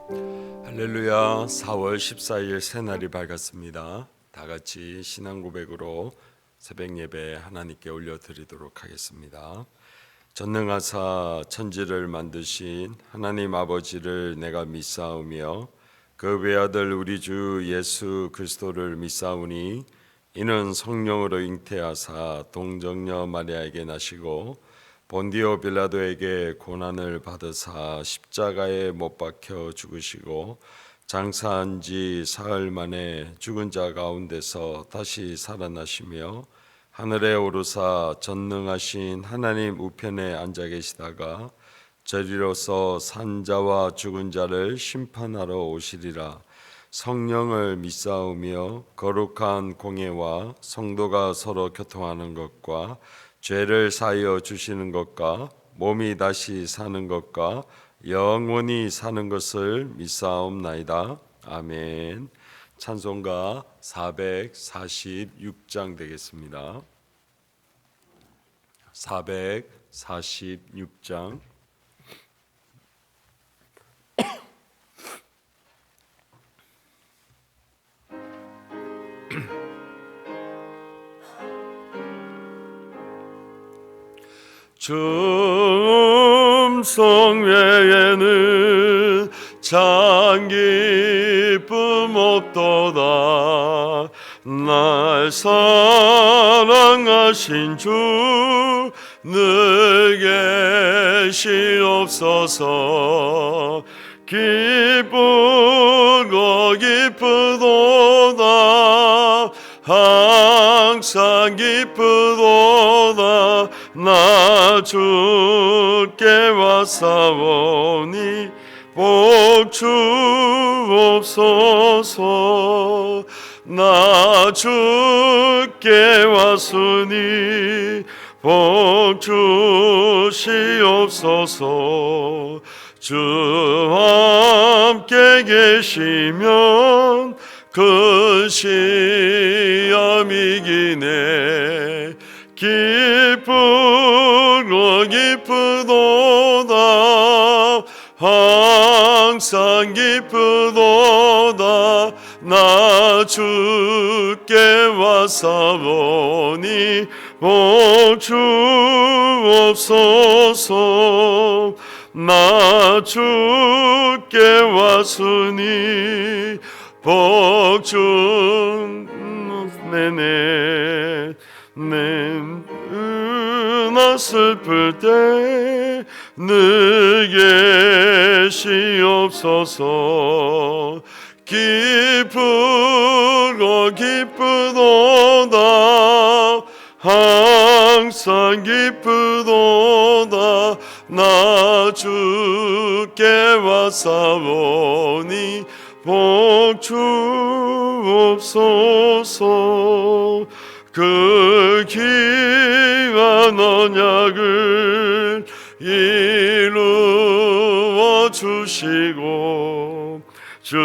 할렐루야. 4월 14일 새날이 밝았습니다. 다 같이 신앙 고백으로 새벽 예배 하나님께 올려드리도록 하겠습니다. 전능하사 천지를 만드신 하나님 아버지를 내가 믿사오며 그 외아들 우리 주 예수 그리스도를 믿사오니 이는 성령으로 잉태하사 동정녀 마리아에게 나시고 본디오 빌라도에게 고난을 받으사 십자가에 못 박혀 죽으시고 장사한 지 사흘 만에 죽은 자 가운데서 다시 살아나시며 하늘에 오르사 전능하신 하나님 우편에 앉아 계시다가 저리로서 산 자와 죽은 자를 심판하러 오시리라. 성령을 믿사오며 거룩한 공예와 성도가 서로 교통하는 것과 죄를 사하여 주시는 것과 몸이 다시 사는 것과 영원히 사는 것을 믿사옵나이다. 아멘. 찬송가 446장 되겠습니다. 446장. 주 음성 외에는 참 기쁨 없도다. 날 사랑하신 주 늘 계시옵소서. 기쁘고 기쁘도다. 항상 기쁘도다. 나 주께 왔사오니 복 주옵소서. 나 주께 왔으니 복 주시옵소서. 주와 함께 계시면 그 시험 이기네. 기쁘고 기쁘도다. 항상 기쁘도다. 나 주께 왔사오니 복 주옵소서. 나 주께 왔으니 복 주네네. 나 슬플 때 늘 계시옵소서. 기쁘고 기쁘도다. 항상 기쁘도다. 나 주께 왔사오니 복 주옵소서. 그 귀한 언약을 이루어 주시고 주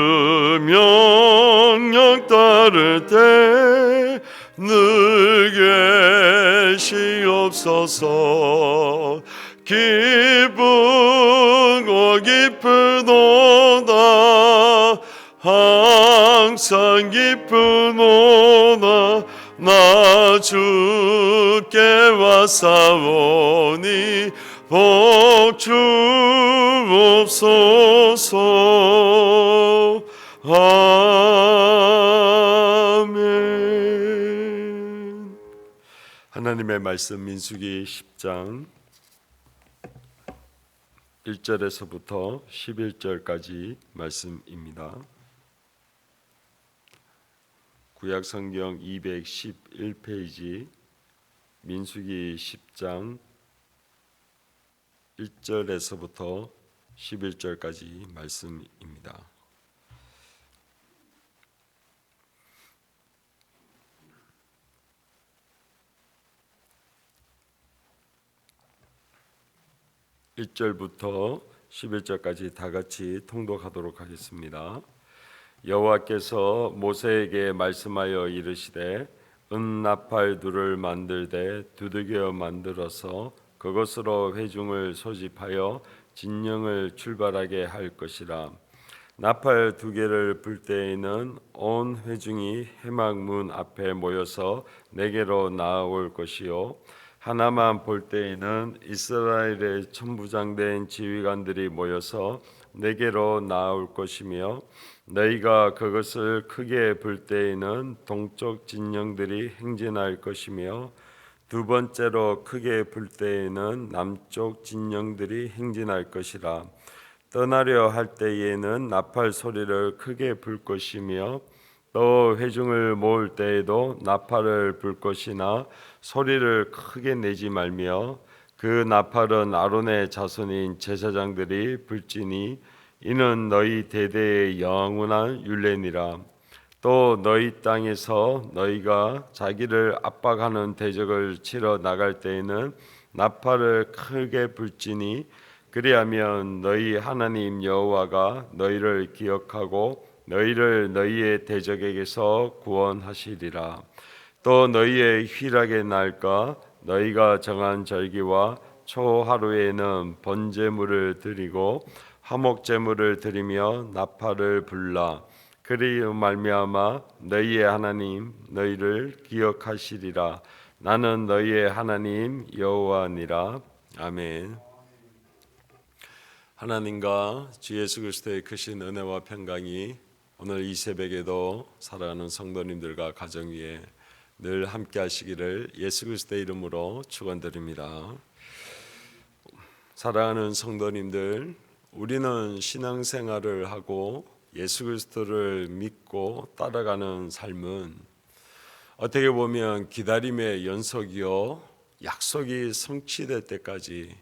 명령 따를 때 늘 계시옵소서. 기쁘고 기쁘도다. 항상 기쁘도다. 나 주께 왔사오니 복 주옵소서. 아멘. 하나님의 말씀 민수기 10장 1절에서부터 11절까지 말씀입니다. 구약성경 211페이지 민수기 10장 1절에서부터 11절까지 말씀입니다. (1절부터) 11절까지 다 같이 통독하도록 하겠습니다. 여호와께서 모세에게 말씀하여 이르시되 은나팔 둘을 만들되 두들겨 만들어서 그것으로 회중을 소집하여 진영을 출발하게 할 것이라. 나팔 두 개를 불 때에는 온 회중이 회막문 앞에 모여서 내게로 나아올 것이요 하나만 볼 때에는 이스라엘의 천부장된 지휘관들이 모여서 내게로 나아올 것이며 너희가 그것을 크게 불 때에는 동쪽 진영들이 행진할 것이며 두 번째로 크게 불 때에는 남쪽 진영들이 행진할 것이라. 떠나려 할 때에는 나팔 소리를 크게 불 것이며 또 회중을 모을 때에도 나팔을 불 것이나 소리를 크게 내지 말며 그 나팔은 아론의 자손인 제사장들이 불지니 이는 너희 대대의 영원한 율례니라. 또 너희 땅에서 너희가 자기를 압박하는 대적을 치러 나갈 때에는 나팔을 크게 불지니 그리하면 너희 하나님 여호와가 너희를 기억하고 너희를 너희의 대적에게서 구원하시리라. 또 너희의 희락의 날과 너희가 정한 절기와 초하루에는 번제물을 드리고 화목제물을 드리며 나팔을 불라. 그리 말미암아 너희의 하나님 너희를 기억하시리라. 나는 너희의 하나님 여호와니라. 아멘. 하나님과 주 예수 그리스도의 크신 은혜와 평강이 오늘 이 새벽에도 살아가는 성도님들과 가정 위에 늘 함께 하시기를 예수 그리스도의 이름으로 축원드립니다. 사랑하는 성도님들, 우리는 신앙생활을 하고 예수 그리스도를 믿고 따라가는 삶은 어떻게 보면 기다림의 연속이요 약속이 성취될 때까지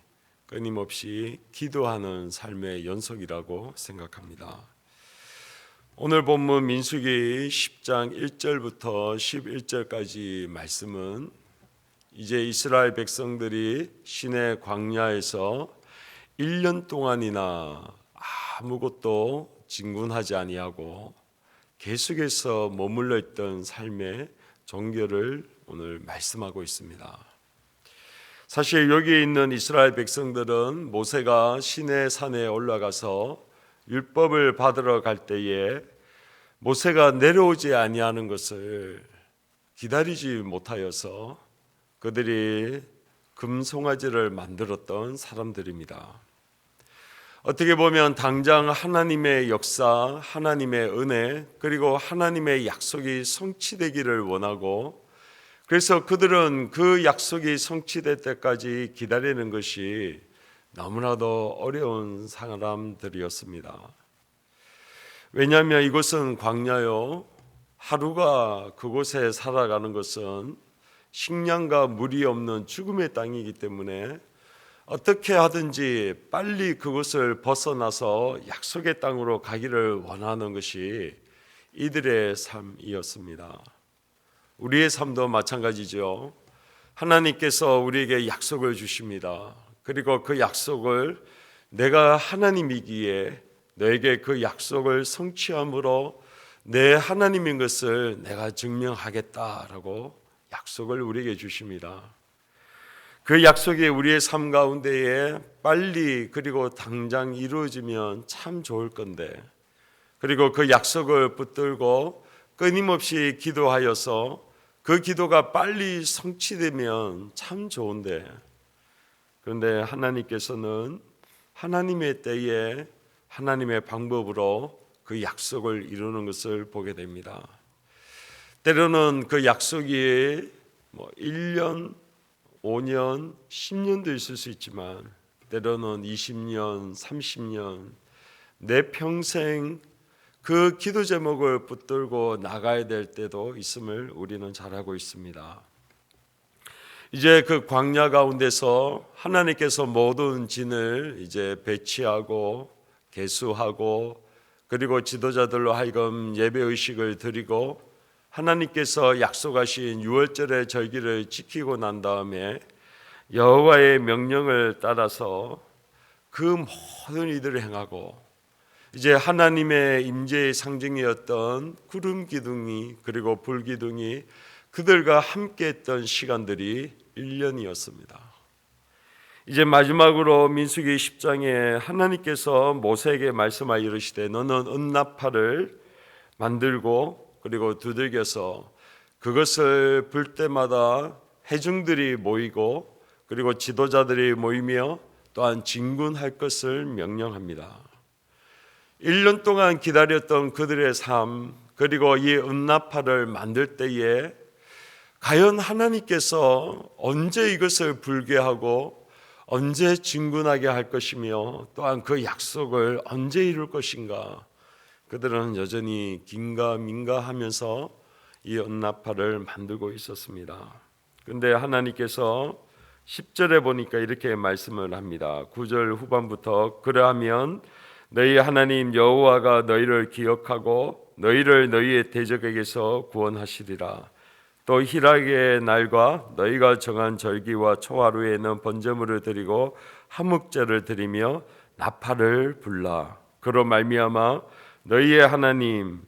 끊임없이 기도하는 삶의 연속이라고 생각합니다. 오늘 본문 민수기 10장 1절부터 11절까지 말씀은 이제 이스라엘 백성들이 시내 광야에서 1년 동안이나 아무것도 진군하지 아니하고 계속해서 머물러 있던 삶의 종교를 오늘 말씀하고 있습니다. 사실 여기 있는 이스라엘 백성들은 모세가 시내 산에 올라가서 율법을 받으러 갈 때에 모세가 내려오지 아니하는 것을 기다리지 못하여서 그들이 금송아지를 만들었던 사람들입니다. 어떻게 보면 당장 하나님의 역사, 하나님의 은혜, 그리고 하나님의 약속이 성취되기를 원하고 그래서 그들은 그 약속이 성취될 때까지 기다리는 것이 너무나도 어려운 사람들이었습니다. 왜냐하면 이곳은 광야요, 하루가 그곳에 살아가는 것은 식량과 물이 없는 죽음의 땅이기 때문에 어떻게 하든지 빨리 그곳을 벗어나서 약속의 땅으로 가기를 원하는 것이 이들의 삶이었습니다. 우리의 삶도 마찬가지죠. 하나님께서 우리에게 약속을 주십니다. 그리고 그 약속을 내가 하나님이기에 너에게 그 약속을 성취함으로 내 하나님인 것을 내가 증명하겠다라고 약속을 우리에게 주십니다. 그 약속이 우리의 삶 가운데에 빨리 그리고 당장 이루어지면 참 좋을 건데, 그리고 그 약속을 붙들고 끊임없이 기도하여서 그 기도가 빨리 성취되면 참 좋은데, 그런데 하나님께서는 하나님의 때에 하나님의 방법으로 그 약속을 이루는 것을 보게 됩니다. 때로는 그 약속이 1년, 5년, 10년도 있을 수 있지만 때로는 20년, 30년, 내 평생 그 기도 제목을 붙들고 나가야 될 때도 있음을 우리는 잘 알고 있습니다. 이제 그 광야 가운데서 하나님께서 모든 진을 이제 배치하고 계수하고 그리고 지도자들로 하여금 예배 의식을 드리고 하나님께서 약속하신 유월절의 절기를 지키고 난 다음에 여호와의 명령을 따라서 그 모든 일들을 행하고 이제 하나님의 임재의 상징이었던 구름 기둥이 그리고 불 기둥이 그들과 함께 했던 시간들이 1년이었습니다. 이제 마지막으로 민수기 10장에 하나님께서 모세에게 말씀하여 이르시되 너는 은나팔을 만들고 그리고 두들겨서 그것을 불 때마다 회중들이 모이고 그리고 지도자들이 모이며 또한 진군할 것을 명령합니다. 1년 동안 기다렸던 그들의 삶 그리고 이 은나팔을 만들 때에 과연 하나님께서 언제 이것을 불게 하고 언제 진군하게 할 것이며 또한 그 약속을 언제 이룰 것인가, 그들은 여전히 긴가민가하면서 이 은나팔을 만들고 있었습니다. 그런데 하나님께서 10절에 보니까 이렇게 말씀을 합니다. 9절 후반부터 그러하면 너희 하나님 여호와가 너희를 기억하고 너희를 너희의 대적에게서 구원하시리라. 또 희락의 날과 너희가 정한 절기와 초하루에는 번제물을 드리고 화목제를 드리며 나팔을 불라. 그로 말미암아 너희의 하나님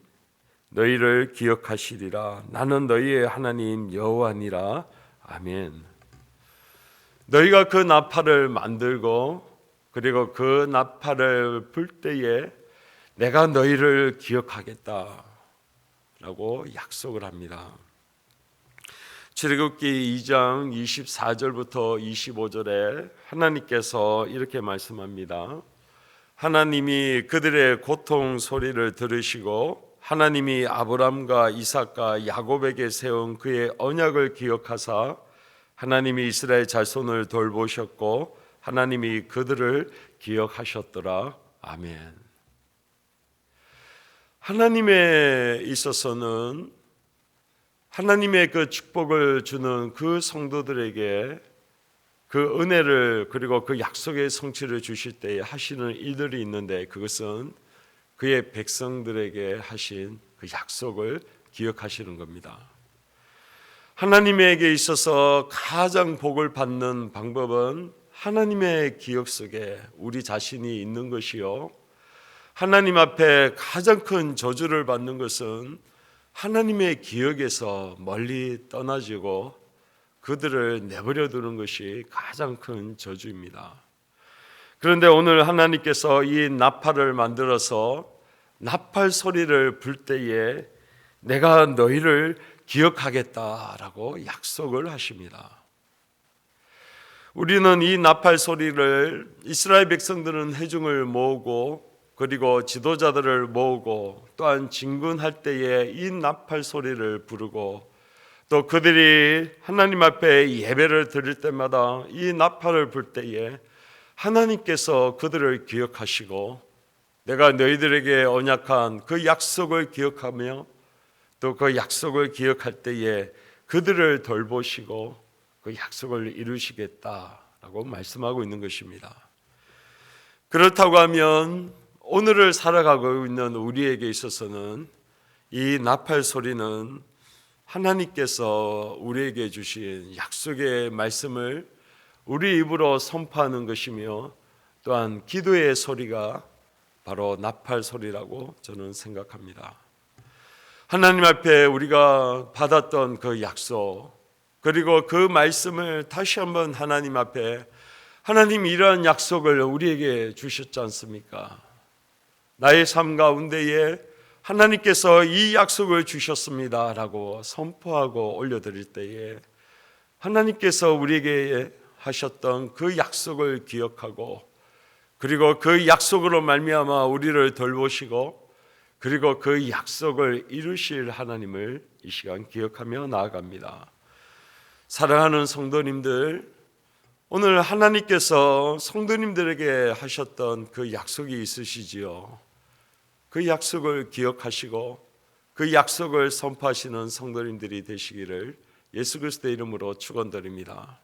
너희를 기억하시리라. 나는 너희의 하나님 여호와니라. 아멘. 너희가 그 나팔을 만들고 그리고 그 나팔을 불 때에 내가 너희를 기억하겠다라고 약속을 합니다. 출애굽기 2장 24절부터 25절에 하나님께서 이렇게 말씀합니다. 하나님이 그들의 고통 소리를 들으시고 하나님이 아브람과 이삭과 야곱에게 세운 그의 언약을 기억하사 하나님이 이스라엘 자손을 돌보셨고 하나님이 그들을 기억하셨더라. 아멘. 하나님에 있어서는 하나님의 그 축복을 주는 그 성도들에게 그 은혜를 그리고 그 약속의 성취를 주실 때에 하시는 일들이 있는데 그것은 그의 백성들에게 하신 그 약속을 기억하시는 겁니다. 하나님에게 있어서 가장 복을 받는 방법은 하나님의 기억 속에 우리 자신이 있는 것이요, 하나님 앞에 가장 큰 저주를 받는 것은 하나님의 기억에서 멀리 떠나지고 그들을 내버려 두는 것이 가장 큰 저주입니다. 그런데 오늘 하나님께서 이 나팔을 만들어서 나팔 소리를 불 때에 내가 너희를 기억하겠다라고 약속을 하십니다. 우리는 이 나팔 소리를 이스라엘 백성들은 회중을 모으고 그리고 지도자들을 모으고 또한 진군할 때에 이 나팔 소리를 부르고 또 그들이 하나님 앞에 예배를 드릴 때마다 이 나팔을 불 때에 하나님께서 그들을 기억하시고 내가 너희들에게 언약한 그 약속을 기억하며 또 그 약속을 기억할 때에 그들을 돌보시고 그 약속을 이루시겠다라고 말씀하고 있는 것입니다. 그렇다고 하면 오늘을 살아가고 있는 우리에게 있어서는 이 나팔 소리는 하나님께서 우리에게 주신 약속의 말씀을 우리 입으로 선포하는 것이며 또한 기도의 소리가 바로 나팔 소리라고 저는 생각합니다. 하나님 앞에 우리가 받았던 그 약속 그리고 그 말씀을 다시 한번 하나님 앞에 하나님 이러한 약속을 우리에게 주셨지 않습니까? 나의 삶 가운데에 하나님께서 이 약속을 주셨습니다 라고 선포하고 올려드릴 때에 하나님께서 우리에게 하셨던 그 약속을 기억하고 그리고 그 약속으로 말미암아 우리를 돌보시고 그리고 그 약속을 이루실 하나님을 이 시간 기억하며 나아갑니다. 사랑하는 성도님들, 오늘 하나님께서 성도님들에게 하셨던 그 약속이 있으시지요. 그 약속을 기억하시고 그 약속을 선포하시는 성도님들이 되시기를 예수 그리스도의 이름으로 축원드립니다.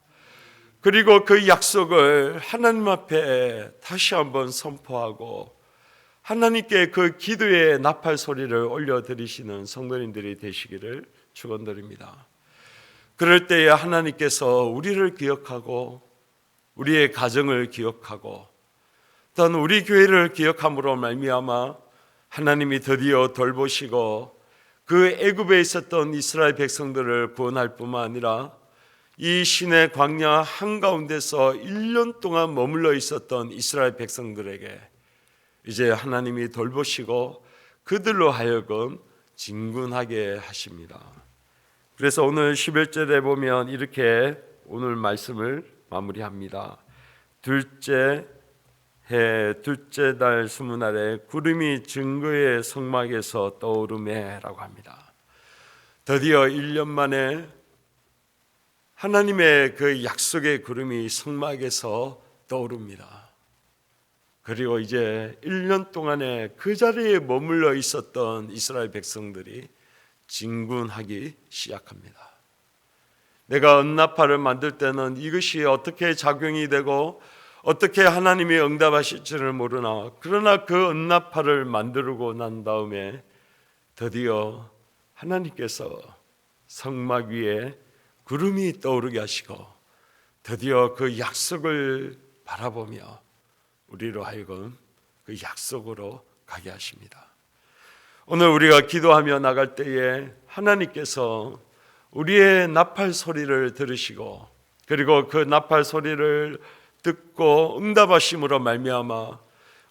그리고 그 약속을 하나님 앞에 다시 한번 선포하고 하나님께 그 기도의 나팔 소리를 올려드리시는 성도님들이 되시기를 축원드립니다. 그럴 때에 하나님께서 우리를 기억하고 우리의 가정을 기억하고 또한 우리 교회를 기억함으로 말미암아 하나님이 드디어 돌보시고 그 애굽에 있었던 이스라엘 백성들을 구원할 뿐만 아니라 이 시내 광야 한가운데서 1년 동안 머물러 있었던 이스라엘 백성들에게 이제 하나님이 돌보시고 그들로 하여금 진군하게 하십니다. 그래서 오늘 11절에 보면 이렇게 오늘 말씀을 마무리합니다. 둘째 해 둘째 달 스무날에 구름이 증거의 성막에서 떠오르매 라고 합니다. 드디어 1년 만에 하나님의 그 약속의 구름이 성막에서 떠오릅니다. 그리고 이제 1년 동안에 그 자리에 머물러 있었던 이스라엘 백성들이 진군하기 시작합니다. 내가 은나팔을 만들 때는 이것이 어떻게 작용이 되고 어떻게 하나님이 응답하실지를 모르나, 그러나 그 은나팔을 만들고 난 다음에 드디어 하나님께서 성막 위에 구름이 떠오르게 하시고 드디어 그 약속을 바라보며 우리로 하여금 그 약속으로 가게 하십니다. 오늘 우리가 기도하며 나갈 때에 하나님께서 우리의 나팔 소리를 들으시고 그리고 그 나팔 소리를 듣고 응답하심으로 말미암아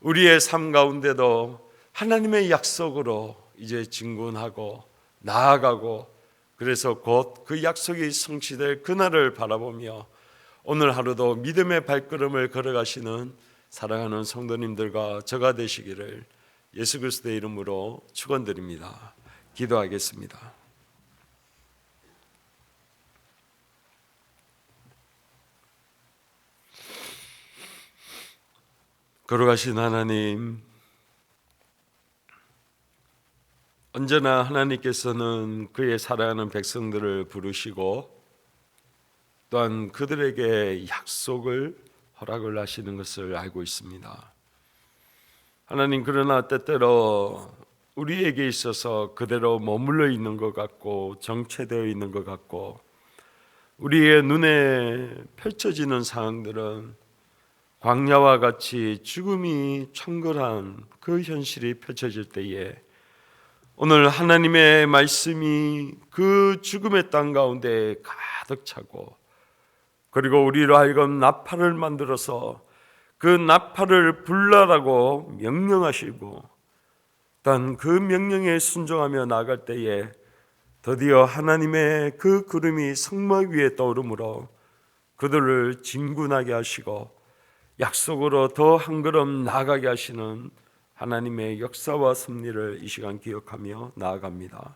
우리의 삶 가운데도 하나님의 약속으로 이제 진군하고 나아가고, 그래서 곧 그 약속이 성취될 그날을 바라보며 오늘 하루도 믿음의 발걸음을 걸어가시는 사랑하는 성도님들과 저가 되시기를 예수 그리스도의 이름으로 축원드립니다. 기도하겠습니다. 걸어가신 하나님, 언제나 하나님께서는 그의 사랑하는 백성들을 부르시고 또한 그들에게 약속을 허락을 하시는 것을 알고 있습니다. 하나님, 그러나 때때로 우리에게 있어서 그대로 머물러 있는 것 같고 정체되어 있는 것 같고 우리의 눈에 펼쳐지는 상황들은 광야와 같이 죽음이 청결한 그 현실이 펼쳐질 때에 오늘 하나님의 말씀이 그 죽음의 땅 가운데 가득 차고 그리고 우리로 하여금 나팔을 만들어서 그 나팔을 불라라고 명령하시고 단 그 명령에 순종하며 나아갈 때에 드디어 하나님의 그 구름이 성막 위에 떠오르므로 그들을 진군하게 하시고 약속으로 더 한 걸음 나아가게 하시는 하나님의 역사와 섭리를 이 시간 기억하며 나아갑니다.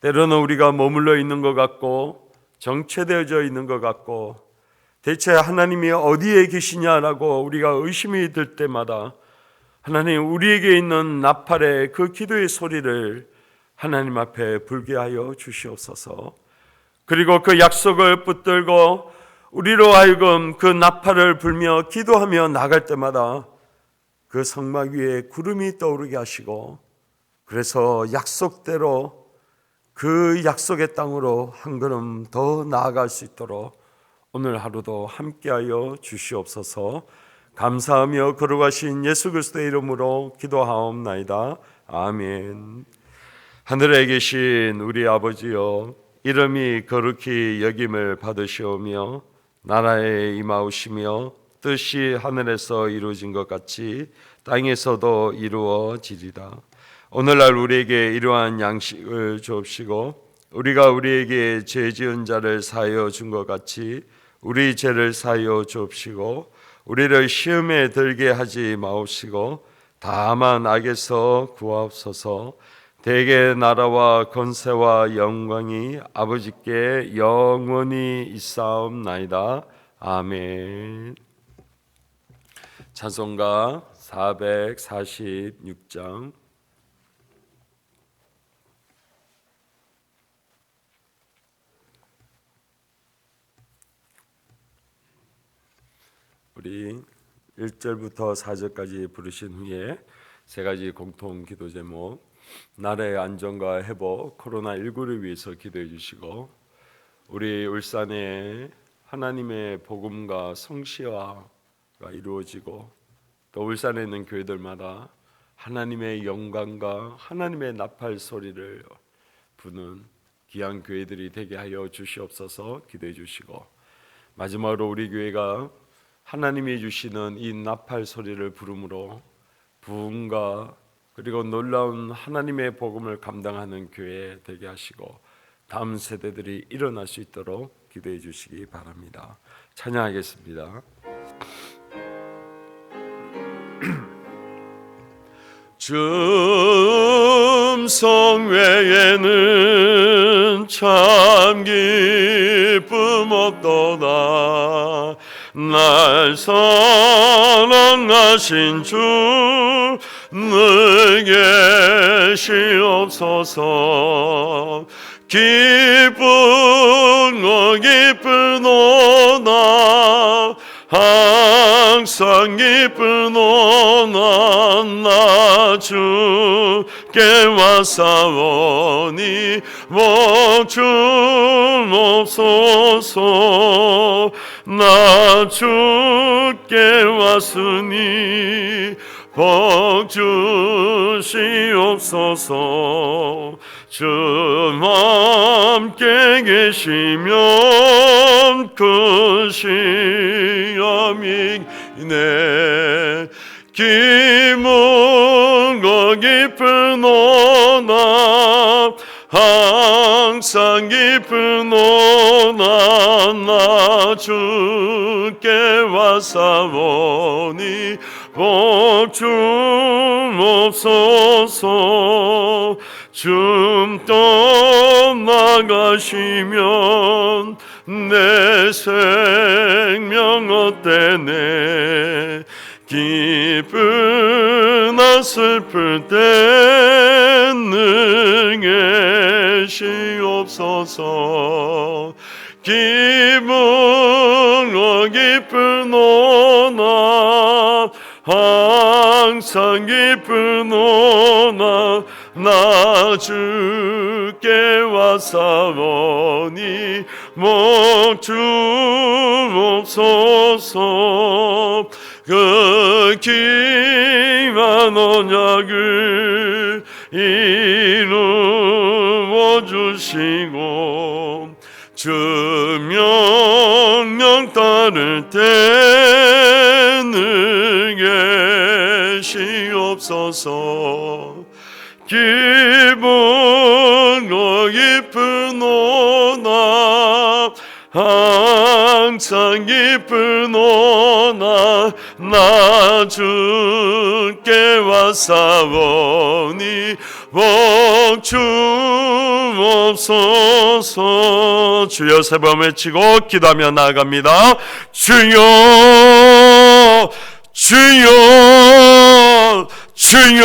때로는 우리가 머물러 있는 것 같고 정체되어져 있는 것 같고 대체 하나님이 어디에 계시냐라고 우리가 의심이 들 때마다 하나님, 우리에게 있는 나팔의 그 기도의 소리를 하나님 앞에 불게 하여 주시옵소서. 그리고 그 약속을 붙들고 우리로 하여금 그 나팔을 불며 기도하며 나갈 때마다 그 성막 위에 구름이 떠오르게 하시고 그래서 약속대로 그 약속의 땅으로 한 걸음 더 나아갈 수 있도록 오늘 하루도 함께하여 주시옵소서. 감사하며 걸어가신 예수 그리스도의 이름으로 기도하옵나이다. 아멘. 하늘에 계신 우리 아버지여, 이름이 거룩히 여김을 받으시오며 나라에 임하오시며 뜻이 하늘에서 이루어진 것 같이 땅에서도 이루어지리라. 오늘날 우리에게 이러한 양식을 주옵시고 우리가 우리에게 죄 지은 자를 사하여 준 것 같이 우리 죄를 사하여 주옵시고 우리를 시험에 들게 하지 마옵시고 다만 악에서 구하옵소서. 대개 나라와 권세와 영광이 아버지께 영원히 있사옵나이다. 아멘. 찬송가 446장. 우리 1절부터 4절까지 부르신 후에 세 가지 공통 기도 제목, 나라의 안정과 회복, 코로나19를 위해서 기도해 주시고 우리 울산에 하나님의 복음과 성시화가 이루어지고 또 울산에 있는 교회들마다 하나님의 영광과 하나님의 나팔 소리를 부는 귀한 교회들이 되게 하여 주시옵소서. 기도해 주시고, 마지막으로 우리 교회가 하나님이 주시는 이 나팔 소리를 부름으로 부흥과 그리고 놀라운 하나님의 복음을 감당하는 교회 되게 하시고 다음 세대들이 일어날 수 있도록 기도해 주시기 바랍니다. 찬양하겠습니다. 줌성 외에는 참 기쁨 없도다. 날 사랑하신 주 늘 계시옵소서. 기쁘노나 항상 기쁘노나 나 주께 왔사오니 멈춤 없소서. 나 주께 왔으니 복 주시옵소서. 주 함께 계시면 그 시험이네. 기문과 기쁘노나 항상 기쁘노나 나 주께 왔사오니 복 주옵소서. 좀 떠나가시면 내 생명 어때네. 기쁘나 슬플 때 늘 계시옵소서. 기쁘노 기쁘노나 항상 기쁘노나 나 주께 왔사오니 복 주옵소서. 그 귀한 언약을 이루어 주시고 주 명령 따를 때는 계시옵소서. 기쁘노 기쁘노나 항상 기쁘노나 나 주께 왔사오니 복 주옵소서. 주여 세 번 외치고 기도하며 나아갑니다. 주여 주여 주여.